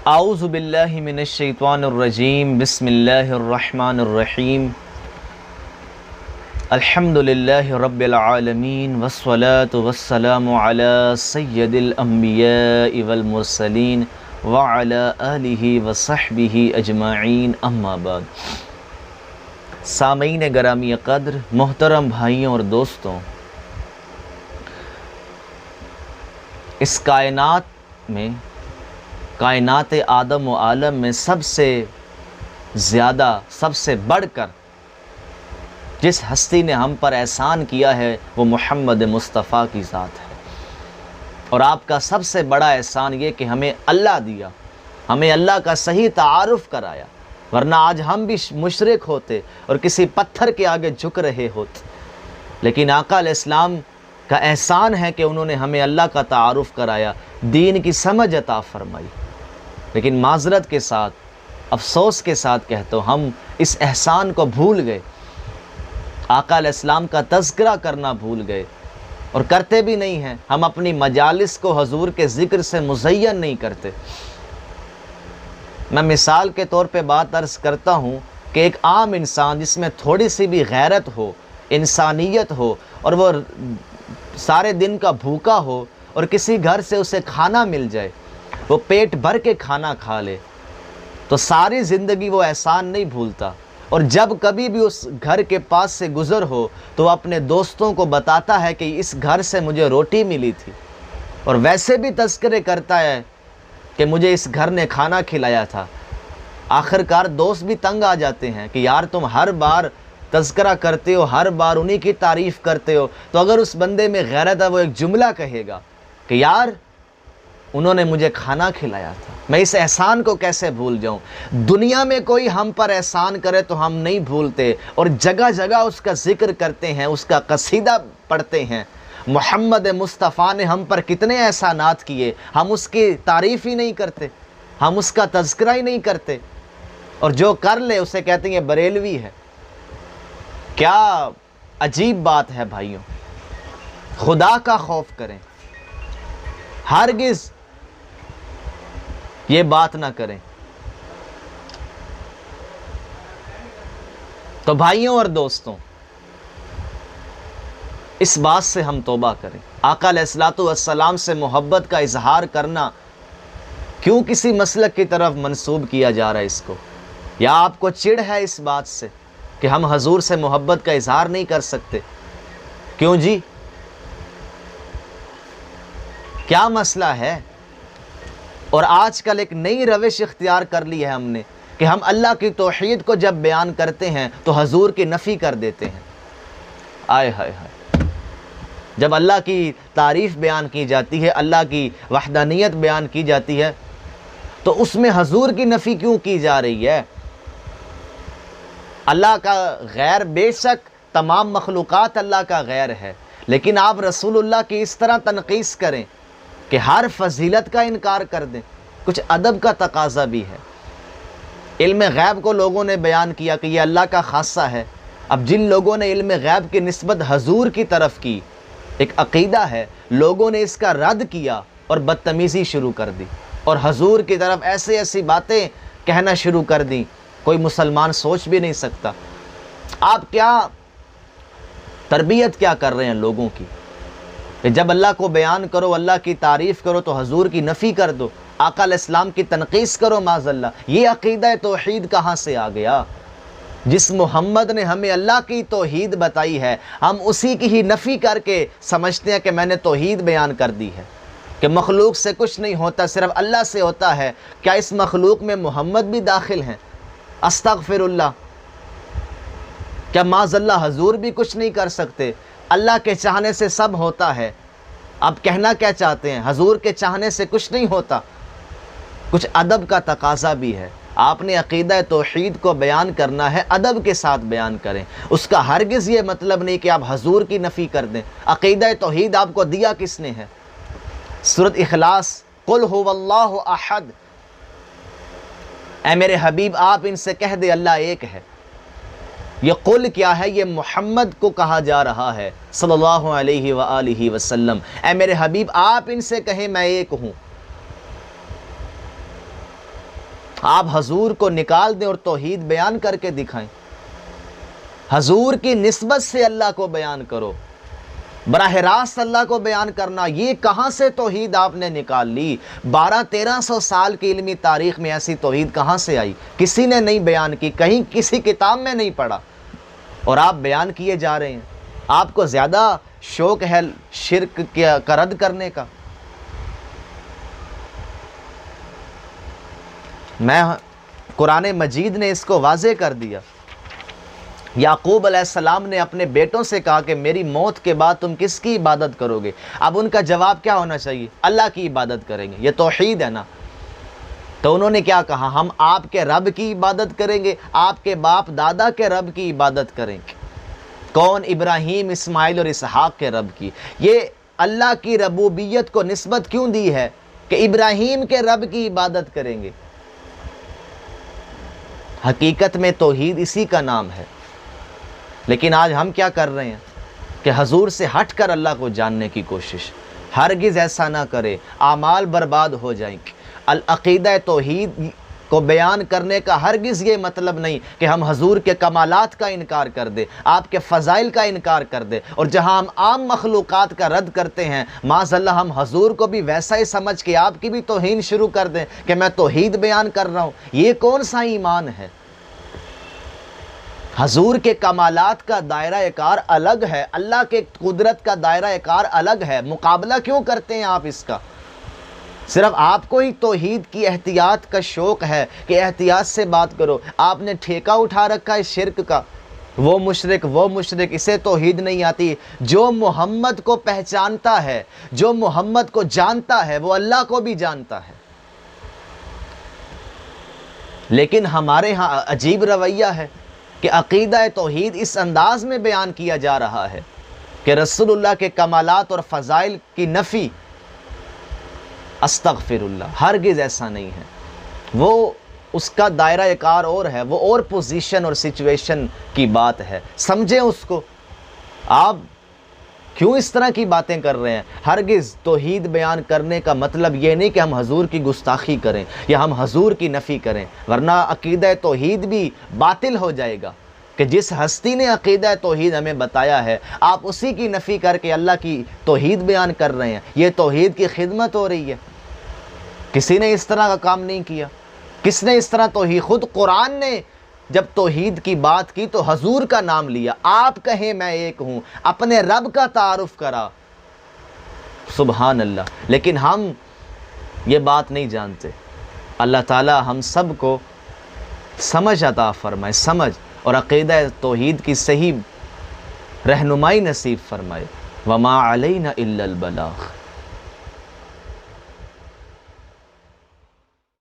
اعوذ باللہ من الشیطان الرجیم بسم اللہ الرحمن الرحیم الحمد للہ رب العالمین والصلاة والسلام علی سید الانبیاء والمرسلین وعلی آلہ وصحبہ اجمعین اما بعد۔ سامعین گرامی قدر، محترم بھائیوں اور دوستوں، اس کائنات میں، کائنات آدم و عالم میں سب سے زیادہ، سب سے بڑھ کر جس ہستی نے ہم پر احسان کیا ہے وہ محمد مصطفیٰ کی ذات ہے۔ اور آپ کا سب سے بڑا احسان یہ کہ ہمیں اللہ دیا، ہمیں اللہ کا صحیح تعارف کرایا، ورنہ آج ہم بھی مشرک ہوتے اور کسی پتھر کے آگے جھک رہے ہوتے۔ لیکن آقا علیہ السلام کا احسان ہے کہ انہوں نے ہمیں اللہ کا تعارف کرایا، دین کی سمجھ عطا فرمائی۔ لیکن معذرت کے ساتھ، افسوس کے ساتھ کہتا ہوں، ہم اس احسان کو بھول گئے، آقا علیہ السلام کا تذکرہ کرنا بھول گئے، اور کرتے بھی نہیں ہیں۔ ہم اپنی مجالس کو حضور کے ذکر سے مزین نہیں کرتے۔ میں مثال کے طور پہ بات عرض کرتا ہوں کہ ایک عام انسان جس میں تھوڑی سی بھی غیرت ہو، انسانیت ہو، اور وہ سارے دن کا بھوکا ہو اور کسی گھر سے اسے کھانا مل جائے، وہ پیٹ بھر کے کھانا کھا لے، تو ساری زندگی وہ احسان نہیں بھولتا۔ اور جب کبھی بھی اس گھر کے پاس سے گزر ہو تو وہ اپنے دوستوں کو بتاتا ہے کہ اس گھر سے مجھے روٹی ملی تھی، اور ویسے بھی تذکرے کرتا ہے کہ مجھے اس گھر نے کھانا کھلایا تھا۔ آخر کار دوست بھی تنگ آ جاتے ہیں کہ یار تم ہر بار تذکرہ کرتے ہو، ہر بار انہی کی تعریف کرتے ہو، تو اگر اس بندے میں غیرت ہے وہ ایک جملہ کہے گا کہ یار انہوں نے مجھے کھانا کھلایا تھا، میں اس احسان کو کیسے بھول جاؤں۔ دنیا میں کوئی ہم پر احسان کرے تو ہم نہیں بھولتے، اور جگہ جگہ اس کا ذکر کرتے ہیں، اس کا قصیدہ پڑھتے ہیں۔ محمد مصطفیٰ نے ہم پر کتنے احسانات کیے، ہم اس کی تعریف ہی نہیں کرتے، ہم اس کا تذکرہ ہی نہیں کرتے، اور جو کر لے اسے کہتے ہیں یہ بریلوی ہے۔ کیا عجیب بات ہے بھائیوں، خدا کا خوف کریں، ہرگز یہ بات نہ کریں۔ تو بھائیوں اور دوستوں، اس بات سے ہم توبہ کریں۔ آقا علیہ السلام سے محبت کا اظہار کرنا کیوں کسی مسلک کی طرف منسوب کیا جا رہا ہے اس کو؟ یا آپ کو چڑ ہے اس بات سے کہ ہم حضور سے محبت کا اظہار نہیں کر سکتے؟ کیوں جی؟ کیا مسئلہ ہے؟ اور آج کل ایک نئی روش اختیار کر لی ہے ہم نے کہ ہم اللہ کی توحید کو جب بیان کرتے ہیں تو حضور کی نفی کر دیتے ہیں۔ آئے ہائے ہائے، جب اللہ کی تعریف بیان کی جاتی ہے، اللہ کی وحدانیت بیان کی جاتی ہے، تو اس میں حضور کی نفی کیوں کی جا رہی ہے؟ اللہ کا غیر، بے شک تمام مخلوقات اللہ کا غیر ہے، لیکن آپ رسول اللہ کی اس طرح تنقیص کریں کہ ہر فضیلت کا انکار کر دیں، کچھ ادب کا تقاضا بھی ہے۔ علم غیب کو لوگوں نے بیان کیا کہ یہ اللہ کا خاصہ ہے۔ اب جن لوگوں نے علم غیب کی نسبت حضور کی طرف کی، ایک عقیدہ ہے، لوگوں نے اس کا رد کیا اور بدتمیزی شروع کر دی، اور حضور کی طرف ایسی ایسی باتیں کہنا شروع کر دی، کوئی مسلمان سوچ بھی نہیں سکتا۔ آپ کیا تربیت کیا کر رہے ہیں لوگوں کی کہ جب اللہ کو بیان کرو، اللہ کی تعریف کرو تو حضور کی نفی کر دو، آقا علیہ السلام کی تنقیص کرو معاذ اللہ۔ یہ عقیدہ توحید کہاں سے آ گیا؟ جس محمد نے ہمیں اللہ کی توحید بتائی ہے، ہم اسی کی ہی نفی کر کے سمجھتے ہیں کہ میں نے توحید بیان کر دی ہے، کہ مخلوق سے کچھ نہیں ہوتا، صرف اللہ سے ہوتا ہے۔ کیا اس مخلوق میں محمد بھی داخل ہیں؟ استغفر اللہ۔ کیا معاذ اللہ حضور بھی کچھ نہیں کر سکتے؟ اللہ کے چاہنے سے سب ہوتا ہے۔ آپ کہنا کیا چاہتے ہیں؟ حضور کے چاہنے سے کچھ نہیں ہوتا؟ کچھ ادب کا تقاضا بھی ہے۔ آپ نے عقیدہ توحید کو بیان کرنا ہے، ادب کے ساتھ بیان کریں۔ اس کا ہرگز یہ مطلب نہیں کہ آپ حضور کی نفی کر دیں۔ عقیدہ توحید آپ کو دیا کس نے ہے؟ سورۃ اخلاص، قل هو اللہ احد، اے میرے حبیب آپ ان سے کہہ دے اللہ ایک ہے۔ یہ قل کیا ہے؟ یہ محمد کو کہا جا رہا ہے صلی اللہ علیہ وآلہ وسلم۔ اے میرے حبیب آپ ان سے کہیں میں ایک ہوں۔ آپ حضور کو نکال دیں اور توحید بیان کر کے دکھائیں، حضور کی نسبت سے اللہ کو بیان کرو، براہ راست اللہ کو بیان کرنا، یہ کہاں سے توحید آپ نے نکال لی؟ 1200-1300 سال کی علمی تاریخ میں ایسی توحید کہاں سے آئی؟ کسی نے نہیں بیان کی، کہیں کسی کتاب میں نہیں پڑھا، اور آپ بیان کیے جا رہے ہیں۔ آپ کو زیادہ شوق ہے شرک کا رد کرنے کا؟ قرآن مجید نے اس کو واضح کر دیا۔ یعقوب علیہ السلام نے اپنے بیٹوں سے کہا کہ میری موت کے بعد تم کس کی عبادت کرو گے؟ اب ان کا جواب کیا ہونا چاہیے؟ اللہ کی عبادت کریں گے، یہ توحید ہے نا۔ تو انہوں نے کیا کہا؟ ہم آپ کے رب کی عبادت کریں گے، آپ کے باپ دادا کے رب کی عبادت کریں گے۔ کون؟ ابراہیم، اسماعیل اور اسحاق کے رب کی۔ یہ اللہ کی ربوبیت کو نسبت کیوں دی ہے کہ ابراہیم کے رب کی عبادت کریں گے؟ حقیقت میں توحید اسی کا نام ہے۔ لیکن آج ہم کیا کر رہے ہیں کہ حضور سے ہٹ کر اللہ کو جاننے کی کوشش۔ ہرگز ایسا نہ کرے، اعمال برباد ہو جائیں گے۔ العقیدہ توحید کو بیان کرنے کا ہرگز یہ مطلب نہیں کہ ہم حضور کے کمالات کا انکار کر دیں، آپ کے فضائل کا انکار کر دیں، اور جہاں ہم عام مخلوقات کا رد کرتے ہیں، معاذ اللہ ہم حضور کو بھی ویسا ہی سمجھ کے آپ کی بھی توہین شروع کر دیں کہ میں توحید بیان کر رہا ہوں۔ یہ کون سا ایمان ہے؟ حضور کے کمالات کا دائرہ کار الگ ہے، اللہ کے قدرت کا دائرہ کار الگ ہے، مقابلہ کیوں کرتے ہیں آپ اس کا؟ صرف آپ کو ہی توحید کی احتیاط کا شوق ہے کہ احتیاط سے بات کرو۔ آپ نے ٹھیکہ اٹھا رکھا ہے شرک کا، وہ مشرک اسے توحید نہیں آتی۔ جو محمد کو پہچانتا ہے، جو محمد کو جانتا ہے، وہ اللہ کو بھی جانتا ہے۔ لیکن ہمارے ہاں عجیب رویہ ہے کہ عقیدہ توحید اس انداز میں بیان کیا جا رہا ہے کہ رسول اللہ کے کمالات اور فضائل کی نفی۔ استغفر اللہ، ہرگز ایسا نہیں ہے۔ وہ اس کا دائرہ کار اور ہے، وہ اور پوزیشن اور سچویشن کی بات ہے، سمجھیں اس کو۔ آپ کیوں اس طرح کی باتیں کر رہے ہیں؟ ہرگز توحید بیان کرنے کا مطلب یہ نہیں کہ ہم حضور کی گستاخی کریں یا ہم حضور کی نفی کریں، ورنہ عقیدہ توحید بھی باطل ہو جائے گا کہ جس ہستی نے عقیدہ توحید ہمیں بتایا ہے، آپ اسی کی نفی کر کے اللہ کی توحید بیان کر رہے ہیں۔ یہ توحید کی خدمت ہو رہی ہے۔ کسی نے اس طرح کا کام نہیں کیا۔ کس نے اس طرح توحید؟ خود قرآن نے جب توحید کی بات کی تو حضور کا نام لیا، آپ کہیں میں ایک ہوں، اپنے رب کا تعارف کرا۔ سبحان اللہ۔ لیکن ہم یہ بات نہیں جانتے۔ اللہ تعالی ہم سب کو سمجھ عطا فرمائے، سمجھ اور عقیدہ توحید کی صحیح رہنمائی نصیب فرمائے۔ وما علینا الا البلاغ۔